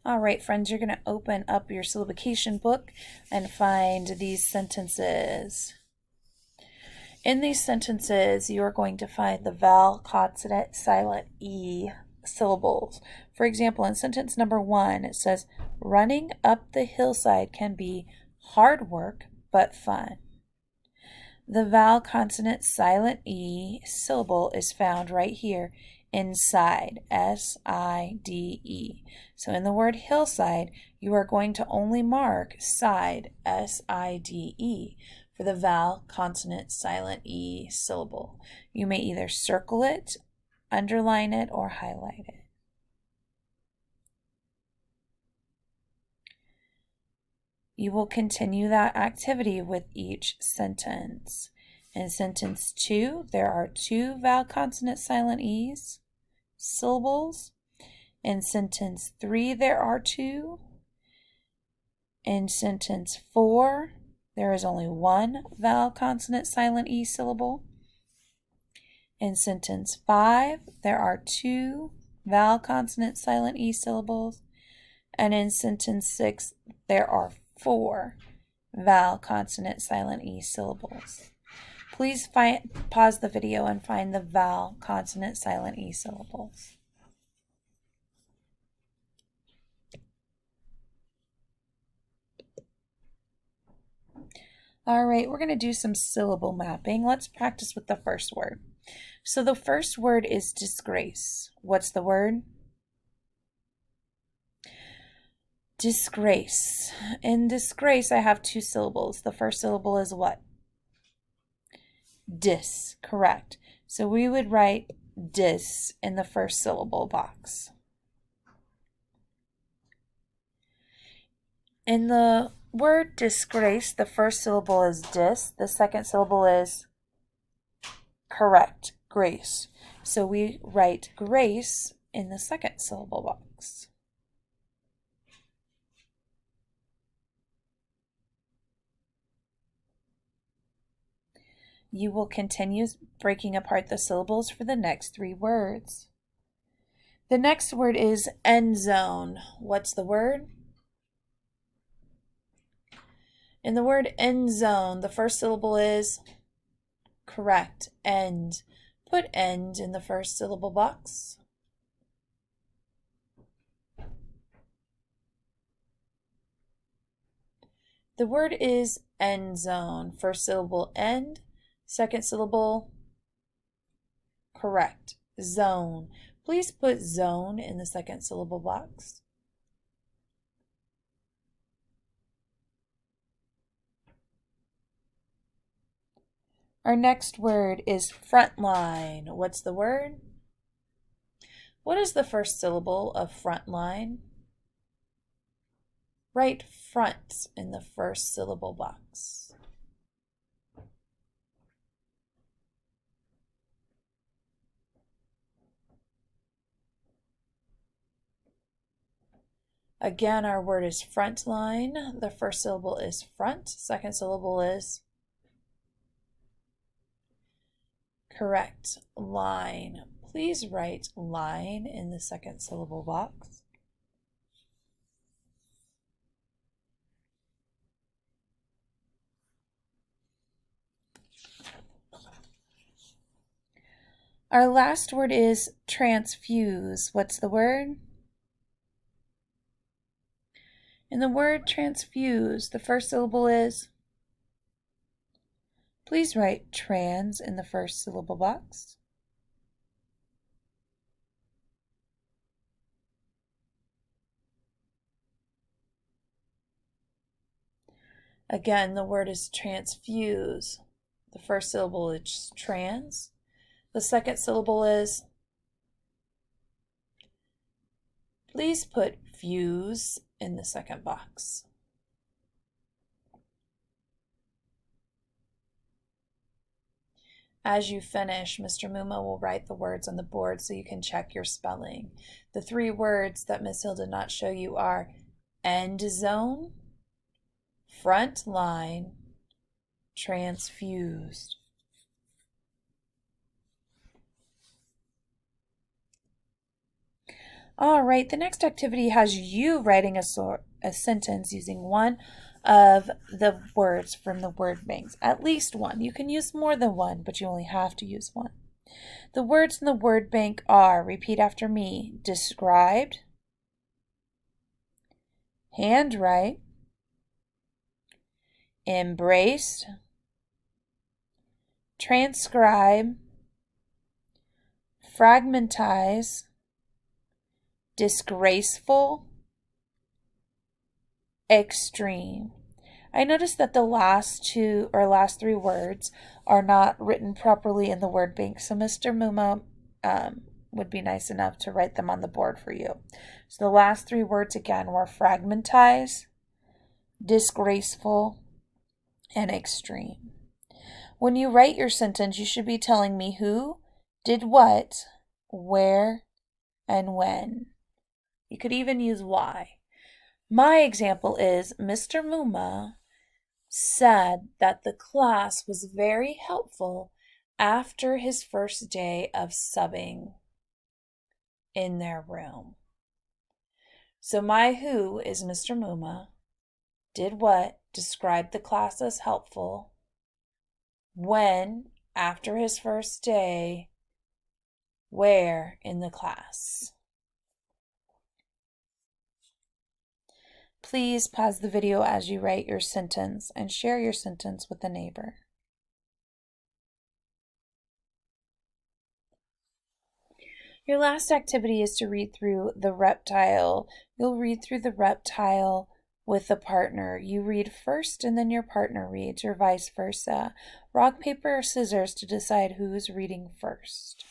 All right, friends, you're going to open up your syllabication book and find these sentences. In these sentences, you are going to find the vowel, consonant, silent E syllables. For example, in sentence number 1, it says, running up the hillside can be hard work, but fun. The vowel, consonant, silent E syllable is found right here inside, S-I-D-E. So in the word hillside, you are going to only mark side, S-I-D-E, for the vowel, consonant, silent E syllable. You may either circle it, underline it, or highlight it. You will continue that activity with each sentence. In sentence 2, there are 2 vowel, consonant, silent E's syllables. In sentence 3, there are 2. In sentence 4, there is only 1 vowel, consonant, silent E syllable. In sentence 5, there are 2 vowel, consonant, silent E syllables. And in sentence 6, there are 4 vowel, consonant, silent E syllables. Please pause the video and find the vowel, consonant, silent E syllables. All right, we're going to do some syllable mapping. Let's practice with the first word. So the first word is disgrace. What's the word? Disgrace. In disgrace, I have 2 syllables. The first syllable is what? Dis, correct. So we would write dis in the first syllable box. In the word disgrace, the first syllable is dis. The second syllable is correct, grace. So we write grace in the second syllable box. You will continue breaking apart the syllables for the next 3 words. The next word is end zone. What's the word? In the word end zone, the first syllable is correct, end. Put end in the first syllable box. The word is end zone. First syllable end. Second syllable, correct, zone. Please put zone in the second syllable box. Our next word is frontline. What's the word? What is the first syllable of frontline? Write front in the first syllable box. Again, our word is frontline. The first syllable is front. Second syllable is correct, line. Please write line in the second syllable box. Our last word is transfuse. What's the word? In the word transfuse, the first syllable is, please write trans in the first syllable box. Again, the word is transfuse. The first syllable is trans. The second syllable is, please put fuse in the second box. As you finish, Mr. Muma will write the words on the board so you can check your spelling. The 3 words that Miss Hill did not show you are end zone, front line, transfused. All right, the next activity has you writing a sentence using one of the words from the word banks. At least one. You can use more than one, but you only have to use one. The words in the word bank are, repeat after me, described, handwrite, embraced, transcribe, fragmentize, disgraceful, extreme. I noticed that the last three words are not written properly in the word bank, so Mr. Muma would be nice enough to write them on the board for you. So the last three words again were fragmentize, disgraceful, and extreme. When you write your sentence, you should be telling me who did what, where, and when. You could even use why. My example is Mr. Muma said that the class was very helpful after his first day of subbing in their room. So my who is Mr. Muma, did what, described the class as helpful, when, after his first day, where in the class. Please pause the video as you write your sentence and share your sentence with a neighbor. Your last activity is to read through the Reptile. You'll read through the Reptile with a partner. You read first and then your partner reads, or vice versa. Rock, paper, or scissors to decide who's reading first.